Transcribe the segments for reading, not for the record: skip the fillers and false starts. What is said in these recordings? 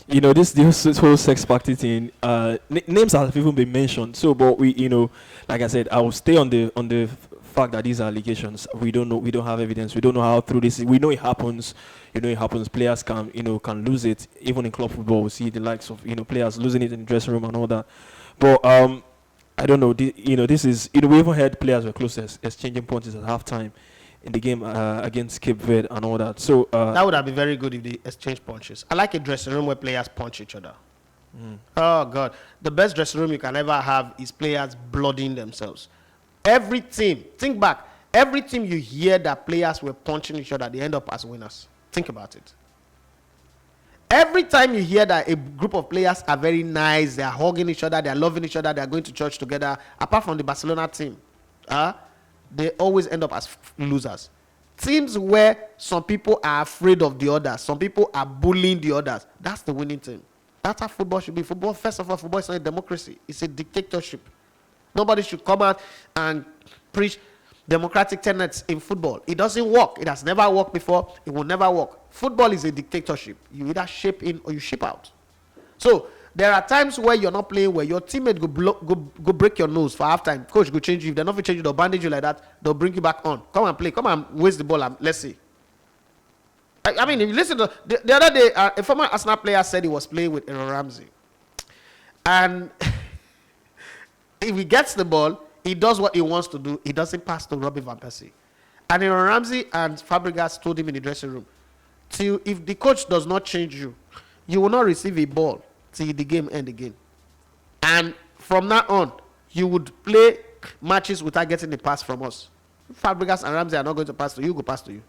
this whole sex party thing. Names have even been mentioned. So, but like I said, I will stay on the fact that these are allegations. We don't know. We don't have evidence. We don't know how true this is. We know it happens. It happens. Players can lose it. Even in club football, we see the likes of players losing it in the dressing room and all that. But I don't know. This is. We even heard players were close to exchanging punches at halftime in the game against Cape Verde and all that. So that would have been very good if they exchange punches. I like a dressing room where players punch each other. Oh God, the best dressing room you can ever have is players blooding themselves. Every team, think back. Every team you hear that players were punching each other, they end up as winners. Think about it. Every time you hear that a group of players are very nice, they are hugging each other, they are loving each other, they are going to church together, apart from the Barcelona team, they always end up as losers. Teams where some people are afraid of the others, some people are bullying the others, that's the winning team. That's how football should be. Football, first of all, football is not a democracy. It's a dictatorship. Nobody should come out and preach democratic tenets in football. It doesn't work. It has never worked before. It will never work. Football is a dictatorship. You either shape in or you ship out. So there are times where you're not playing, where your teammate go break your nose for halftime. Coach go change you. If they're not going to change you, they'll bandage you like that. They'll bring you back on. Come and play. Come and waste the ball. And let's see. I mean, if you listen to the other day, a former Arsenal player said he was playing with Aaron Ramsey. And if he gets the ball, he does what he wants to do. He doesn't pass to Robin Van Persie. And Aaron Ramsey and Fabregas told him in the dressing room, till if the coach does not change you, you will not receive a ball till the game end again. And from now on, you would play matches without getting the pass from us. Fabregas and Ramsey are not going to pass to you, go pass to you.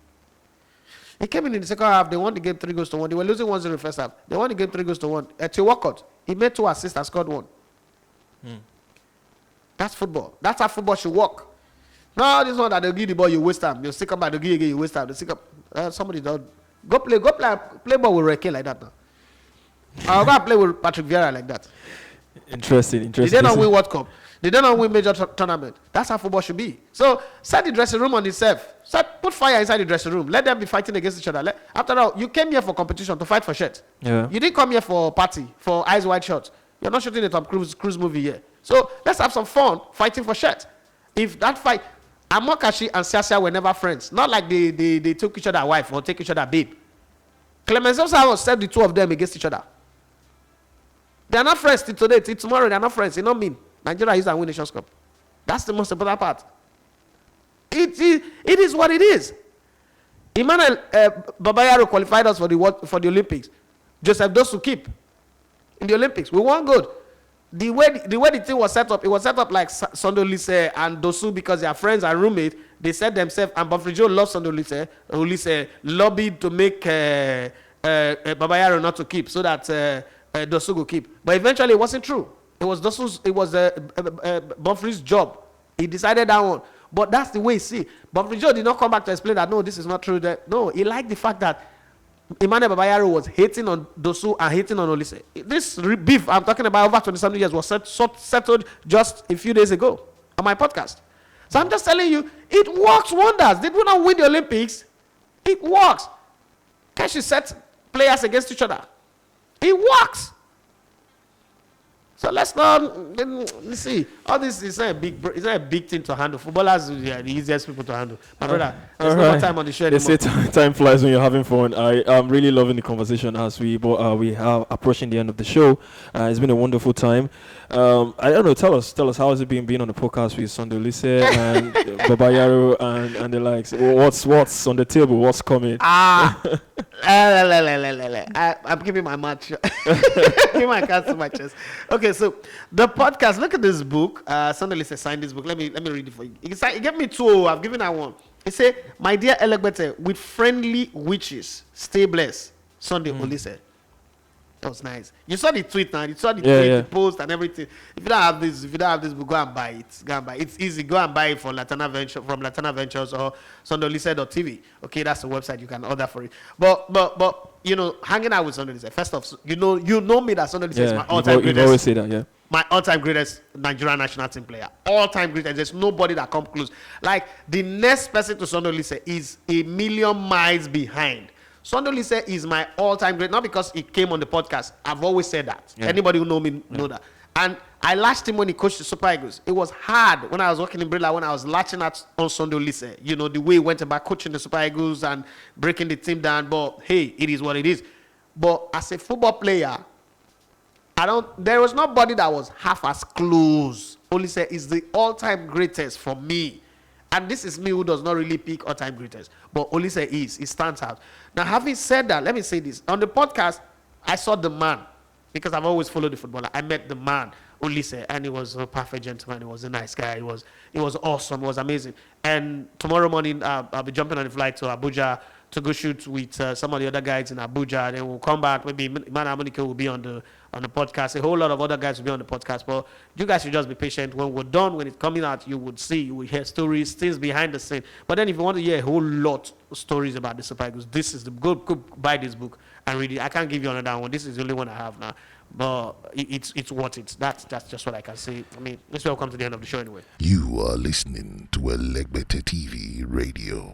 He came in the second half, they won the game 3-1. They were losing 1-0 in the first half. They won the game 3-1. To walk out, he made 2 assists and scored 1. That's football. That's how football should work. No, this one that they'll give the ball, you waste time. They'll stick up by the give again, you waste time. They'll stick up. Somebody don't. Go play ball with Reke like that now. I'll go and play with Patrick Vieira like that. Interesting. Did they not win World Cup? They don't win major tournament. That's how football should be. So set the dressing room on itself. Put fire inside the dressing room. Let them be fighting against each other. After all, you came here for competition to fight for shit. Yeah. You didn't come here for party, for eyes wide shut. You're not shooting a Tom Cruise movie here. So let's have some fun fighting for shit. If that fight, Amokachi and Siasia were never friends. Not like they took each other wife or take each other babe. Clemenceau set the two of them against each other. They are not friends till today. Till tomorrow, they are not friends. You know what I mean? Nigeria is and win Nations Cup. That's the most important part. It is what it is. Emmanuel Babayaro qualified us for the Olympics. Joseph Dosu keep in the Olympics. We won gold. The way the thing was set up, it was set up like Sunday Oliseh and Dosu because they are friends and roommates. They said themselves, and Bafrijo loves Sunday Oliseh. Oliseh lobbied to make Babayaro not to keep so that Dosu will keep. But eventually it wasn't true. It was Bonfrey's job. He decided that one. But that's the way he see. Bonfrey did not come back to explain that, no, this is not true. No, he liked the fact that Emmanuel Babayaro was hating on Dosu and hating on Oliseh. This beef I'm talking about over 20-something years was settled just a few days ago on my podcast. So I'm just telling you, it works wonders. Did we not win the Olympics? It works. Can she set players against each other? It works. So let's see. All this is not a big thing to handle. Footballers are the easiest people to handle. My brother, there's no more time on the show anymore. They say time flies when you're having fun. I'm really loving the conversation as we are approaching the end of the show. It's been a wonderful time. I don't know. Tell us how has it been being on the podcast with Sunday Oliseh and Babayaro and the likes. What's on the table? What's coming? I'm keeping my mouth shut. Keeping my cards to my chest. Okay, so the podcast. Look at this book. Sunday Oliseh signed this book. Let me read it for you. He gave me 2. I've given that one. He said, "My dear Elegbete, with friendly wishes, stay blessed." Sunday Oliseh. That was nice. You saw the tweet now. You saw the tweet, the post, and everything. If you don't have this book, go and buy it. It's easy. Go and buy it from Latana Ventures or sundayoliseh.tv. Okay, that's the website. You can order for it. But hanging out with Sunday Oliseh. First off, you know me that Sunday Oliseh is my all-time greatest. You always say that, yeah. My all-time greatest Nigerian national team player. All-time greatest. There's nobody that comes close. Like the next person to Sunday Oliseh is a million miles behind. Sunday Oliseh is my all-time great, not because he came on the podcast. I've always said that. Yeah. Anybody who know me know that. And I latched him when he coached the Super Eagles. It was hard when I was working in Brilla, when I was latching at on Sunday Oliseh. You know, the way he went about coaching the Super Eagles and breaking the team down. But hey, it is what it is. But as a football player, there was nobody that was half as close. Oliseh is the all-time greatest for me. And this is me who does not really pick all-time greatest. But Oliseh is. He stands out. Now, having said that, let me say this. On the podcast, I saw the man. Because I've always followed the footballer. I met the man, Oliseh, and he was a perfect gentleman. He was a nice guy. He was awesome. It was amazing. And tomorrow morning, I'll be jumping on the flight to Abuja to go shoot with some of the other guys in Abuja. Then we'll come back. Maybe Mana Monica will be on the podcast. A whole lot of other guys will be on the podcast. But you guys should just be patient. When we're done, when it's coming out, you would see, you will hear stories, things behind the scene. But then if you want to hear a whole lot of stories about the Super Eagles, this is the go buy this book and read it. I can't give you another one. This is the only one I have now. But it's worth it. That's just what I can say. I mean, let's welcome to the end of the show anyway. You are listening to Elegbete TV Radio.